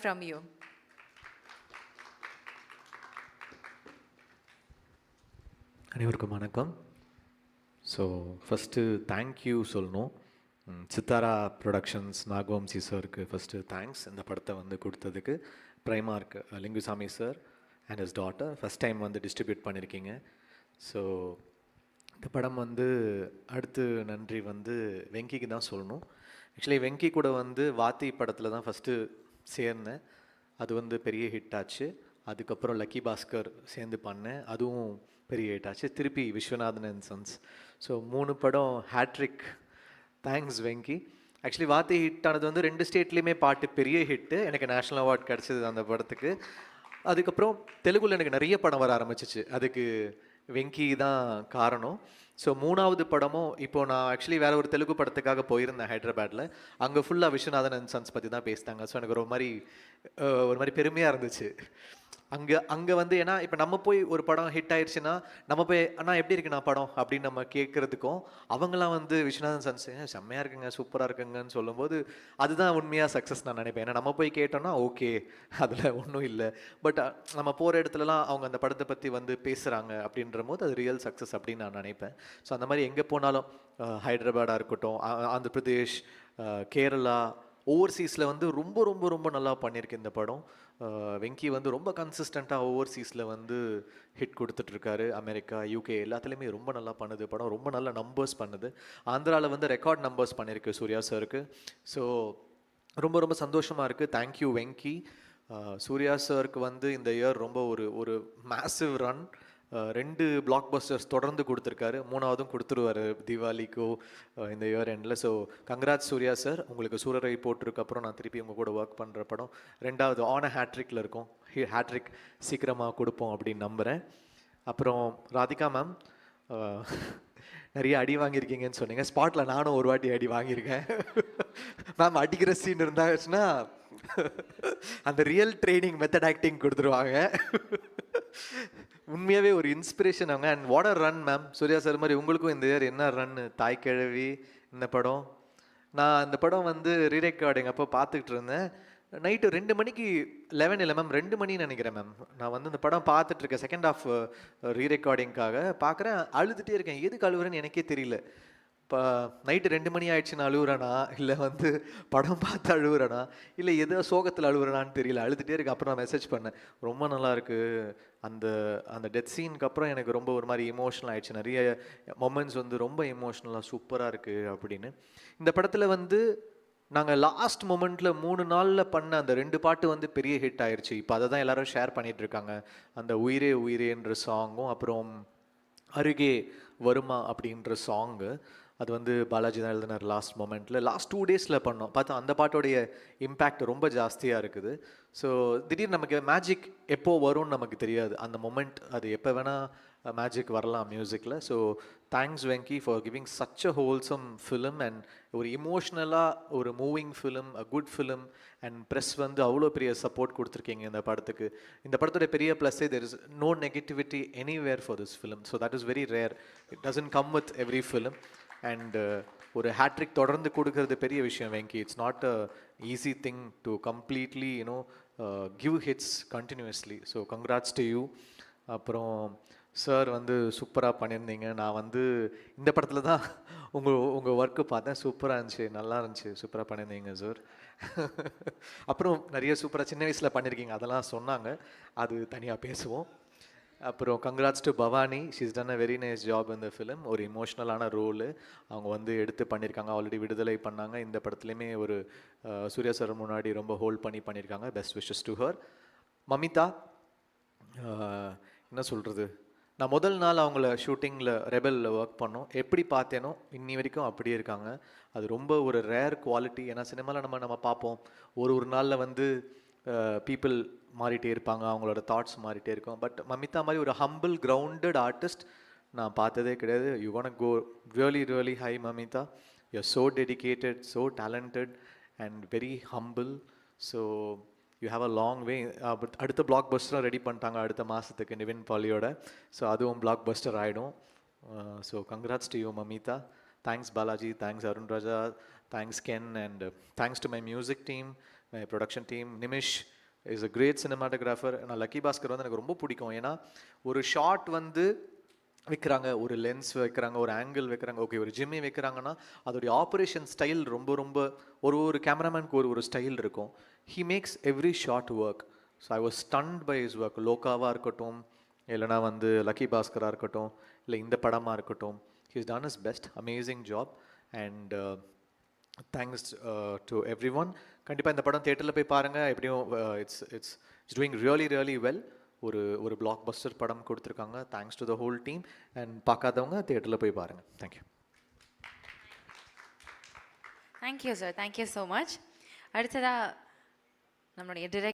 from you. அனைவருக்கும் வணக்கம். So first thank you சொல்லணும். சித்தாரா ப்ரொடக்ஷன்ஸ் நாகவம்சி சாருக்கு ஃபஸ்ட்டு தேங்க்ஸ் இந்த படத்தை வந்து கொடுத்ததுக்கு. பிரைமார்க் Lingusamy sir and his daughter first time வந்து டிஸ்ட்ரிபியூட் பண்ணியிருக்கீங்க. ஸோ இந்த படம் வந்து அடுத்து நன்றி வந்து வெங்கிக்கு தான் சொல்லணும். ஆக்சுவலி வெங்கி கூட வந்து வாத்தி படத்தில் தான் ஃபஸ்ட்டு சேர்ந்தேன். அது வந்து பெரிய ஹிட் ஆச்சு. அதுக்கப்புறம் லக்கி பாஸ்கர் சேர்ந்து பண்ணேன், அதுவும் பெரிய ஹிட் ஆச்சு. திருப்பி விஸ்வநாதன் அண்ட் சன்ஸ். ஸோ 3 படம் ஹேட்ரிக். தேங்க்ஸ் வெங்கி. ஆக்சுவலி வாத்தி ஹிட் ஆனது வந்து 2 ஸ்டேட்லேயுமே பாட்டு பெரிய ஹிட்டு. எனக்கு நேஷ்னல் அவார்ட் கிடச்சிது அந்த படத்துக்கு. அதுக்கப்புறம் தெலுங்குல எனக்கு நிறைய படம் வர ஆரம்பிச்சிச்சு. அதுக்கு வெங்கி தான் காரணம். ஸோ 3வது படமும் இப்போது நான் ஆக்சுவலி வேறு ஒரு தெலுங்கு படத்துக்காக போயிருந்தேன் ஹைதராபாத்தில். அங்கே ஃபுல்லாக விஸ்வநாதன் அண்ட் சன்ஸ் பற்றி தான் பேசிட்டாங்க. ஸோ எனக்கு ஒரு மாதிரி பெருமையாக இருந்துச்சு. அங்கே வந்து ஏன்னா இப்போ நம்ம போய் ஒரு படம் ஹிட் ஆயிடுச்சுன்னா நம்ம போய் அண்ணா எப்படி இருக்குண்ணா படம் அப்படின்னு நம்ம கேட்குறதுக்கும், அவங்களாம் வந்து விஸ்வநாதன் சன்ஸ் செம்மையாக இருக்குங்க சூப்பராக இருக்குங்கன்னு சொல்லும்போது அதுதான் உண்மையாக சக்ஸஸ் நான் நினைப்பேன். ஏன்னா நம்ம போய் கேட்டோம்னா ஓகே அதில் ஒன்றும் இல்லை, பட் நம்ம போகிற இடத்துலலாம் அவங்க அந்த படத்தை பற்றி வந்து பேசுகிறாங்க அப்படின்ற போது அது ரியல் சக்ஸஸ் அப்படின்னு நான் நினைப்பேன். ஸோ அந்த மாதிரி எங்கே போனாலும் ஹைதராபாடாக இருக்கட்டும், ஆந்திர பிரதேஷ், கேரளா, ஓவர்சீஸில் வந்து ரொம்ப ரொம்ப ரொம்ப நல்லா பண்ணியிருக்கு இந்த படம். வெங்கி வந்து ரொம்ப கன்சிஸ்டண்ட்டாக ஓவர்சீஸில் வந்து ஹிட் கொடுத்துட்ருக்காரு. அமெரிக்கா, யூகே எல்லாத்துலேயுமே ரொம்ப நல்லா பண்ணுது படம். ரொம்ப நல்ல நம்பர்ஸ் பண்ணுது. ஆந்திராவில் வந்து ரெக்கார்ட் நம்பர்ஸ் பண்ணியிருக்கு சூர்யா சாருக்கு. ஸோ ரொம்ப ரொம்ப சந்தோஷமாக இருக்குது. தேங்க்யூ வெங்கி. சூர்யா சாருக்கு வந்து இந்த இயர் ரொம்ப ஒரு மேசிவ் ரன். 2 பிளாக் பஸ்டர்ஸ் தொடர்ந்து கொடுத்துருக்காரு. 3வதும் கொடுத்துருவார் தீபாவளிக்கோ இந்த இயர் எண்டில். So congrats Suriya sir. உங்களுக்கு சூரரை போட்டிருக்கப்புறம் நான் திருப்பி உங்கள் கூட ஒர்க் பண்ணுற படம் 2வது ஆன் ஹேட்ரிக்கில் இருக்கும். ஹேட்ரிக் சீக்கிரமாக கொடுப்போம் அப்படின்னு நம்புகிறேன். அப்புறம் ராதிகா மேம், நிறைய அடி வாங்கியிருக்கீங்கன்னு சொன்னீங்க. ஸ்பாட்டில் நானும் ஒரு வாட்டி அடி வாங்கியிருக்கேன். மேம் அடிக்கிற சீன் இருந்தாச்சுன்னா அந்த ரியல் ட்ரைனிங் மெத்தட் ஆக்டிங் கொடுத்துருவாங்க. உண்மையாகவே ஒரு இன்ஸ்பிரேஷன் அவங்க. And what a run ma'am. Suriya sir மாதிரி உங்களுக்கும் இந்த இயர் என்ன ரன்னு. தாய் கிழவி இந்த படம், நான் அந்த படம் வந்து ரீரெக்கார்டிங் அப்போ பார்த்துக்கிட்டு இருந்தேன். நைட்டு 2 மணிக்கு 11 இல்லை மேம் 2 மணின்னு நினைக்கிறேன் மேம். நான் வந்து இந்த படம் பார்த்துட்ருக்கேன் செகண்ட் ஹாஃப் ரீரெக்கார்டிங்காக பார்க்குறேன். அழுதுகிட்டே இருக்கேன். எதுக்கு அழுகுறேன்னு எனக்கே தெரியல. இப்போ நைட்டு 2 மணி ஆயிடுச்சுன்னு அழுகுறேனா, இல்லை வந்து படம் பார்த்து அழுகுறேனா, இல்லை ஏதோ சோகத்தில் அழுகுறேனான்னு தெரியல. அழுதுகிட்டே இருக்கு. அப்புறம் நான் மெசேஜ் பண்ணேன், ரொம்ப நல்லாயிருக்கு அந்த டெத் சீனுக்கு அப்புறம் எனக்கு ரொம்ப ஒரு மாதிரி இமோஷனல் ஆகிடுச்சு. நிறைய மொமெண்ட்ஸ் வந்து ரொம்ப இமோஷ்னலாக சூப்பராக இருக்குது அப்படின்னு. இந்த படத்தில் வந்து நாங்கள் லாஸ்ட் மொமெண்ட்டில் 3 நாளில் பண்ண அந்த 2 பாட்டு வந்து பெரிய ஹிட் ஆயிடுச்சு. இப்போ அதை தான் எல்லோரும் ஷேர் பண்ணிகிட்ருக்காங்க. அந்த உயிரே உயிரேன்ற சாங்கும், அப்புறம் அருகே வருமா அப்படின்ற சாங்கு. அது வந்து பாலாஜி தான் எழுதினார் லாஸ்ட் மொமெண்ட்டில். லாஸ்ட் 2 டேஸில் பண்ணோம். பார்த்தா அந்த பாட்டோடைய இம்பேக்ட் ரொம்ப ஜாஸ்தியாக இருக்குது. ஸோ திடீர்னு நமக்கு மேஜிக் எப்போ வரும்னு நமக்கு தெரியாது. அந்த மொமெண்ட் அது எப்போ வேணால் மேஜிக் வரலாம் மியூசிக்கில். So thanks Venky for giving such a wholesome film and ஒரு இமோஷ்னலாக ஒரு moving film, a good film. And press வந்து அவ்வளோ பெரிய சப்போர்ட் கொடுத்துருக்கீங்க இந்த படத்துக்கு. இந்த படத்தோட பெரிய ப்ளஸ்ஸே there is no negativity anywhere for this film. So that is very rare. It doesn't come with every film. And ஒரு ஹேட்ரிக் தொடர்ந்து கொடுக்கறது பெரிய விஷயம் Venki. It's not a easy thing to completely give hits continuously. So congrats to you. அப்புறம் sir வந்து சூப்பராக பண்ணியிருந்தீங்க. நான் வந்து இந்த படத்தில் தான் உங்கள் ஒர்க்கு பார்த்தேன். சூப்பராக இருந்துச்சு, நல்லா இருந்துச்சு, சூப்பராக பண்ணியிருந்தீங்க சார். அப்புறம் நிறைய சூப்பராக சின்ன வயசில் பண்ணியிருக்கீங்க, அதெல்லாம் சொன்னாங்க, அது தனியாக பேசுவோம். அப்புறம் congrats to Bhavani. She's done a very nice job இந்த ஃபிலிம். ஒரு இமோஷ்னலான ரோலு அவங்க வந்து எடுத்து பண்ணியிருக்காங்க. ஆல்ரெடி விடுதலை பண்ணாங்க. இந்த படத்துலையுமே ஒரு சூர்யா சார் முன்னாடி ரொம்ப ஹோல்ட் பண்ணியிருக்காங்க. Best wishes to her. Mamitha, என்ன சொல்கிறது, நான் முதல் நாள் அவங்கள ஷூட்டிங்கில் ரெபலில் ஒர்க் பண்ணோம். எப்படி பார்த்தேனோ இன்னி வரைக்கும் அப்படியே இருக்காங்க. அது ரொம்ப ஒரு ரேர் குவாலிட்டி. ஏன்னா சினிமாவில் நம்ம பார்ப்போம் ஒரு நாளில் வந்து பீப்புள் மாறிட்டே இருப்பாங்க, அவங்களோட தாட்ஸ் மாறிட்டே இருக்கும். பட் மமிதா மாதிரி ஒரு ஹம்பிள் கிரவுண்டட் ஆர்டிஸ்ட் நான் பார்த்ததே கிடையாது. You want go really really high Mamitha. You are so dedicated, so talented and very humble. So you have a long way. அடுத்த பிளாக் பஸ்டரும் ரெடி பண்ணிட்டாங்க அடுத்த மாதத்துக்கு நிவின் பாலியோட. ஸோ அதுவும் பிளாக் பஸ்டர் ஆகிடும். So congrats to you Mamitha. Thanks Balaji, thanks Arun Raja, thanks Ken, and thanks to my music team, my production team, Nimish, is a great cinematographer. நான் லக்கி பாஸ்கர் வந்து எனக்கு ரொம்ப பிடிக்கும். ஏன்னா ஒரு ஷாட் வந்து வைக்கிறாங்க, ஒரு லென்ஸ் வைக்கிறாங்க, ஒரு ஆங்கிள் வைக்கிறாங்க, ஓகே ஒரு ஜிம்மி வைக்கிறாங்கன்னா அதோடைய ஆப்ரேஷன் ஸ்டைல் ரொம்ப ரொம்ப ஒரு கேமராமேனுக்கு ஒரு ஸ்டைல் இருக்கும். He makes every shot work. So I was stunned by his work. லோகாவாக இருக்கட்டும், இல்லைனா வந்து லக்கி பாஸ்கராக இருக்கட்டும், இல்லை இந்த படமாக இருக்கட்டும், he is done is best. Amazing job. And thanks to every one. கண்டிப்பாக இந்த படம் தேட்டரில் போய் பாருங்கள். எப்படியும் இட்ஸ் டூயிங் ரியலி வெல். ஒரு பிளாக் பஸ்டர் படம் கொடுத்துருக்காங்க. Thanks to the whole team. And பார்க்காதவங்க தேட்டரில் போய் பாருங்கள். Thank you. Thank you sir, thank you so much. அடுத்ததாக நம்மளுடைய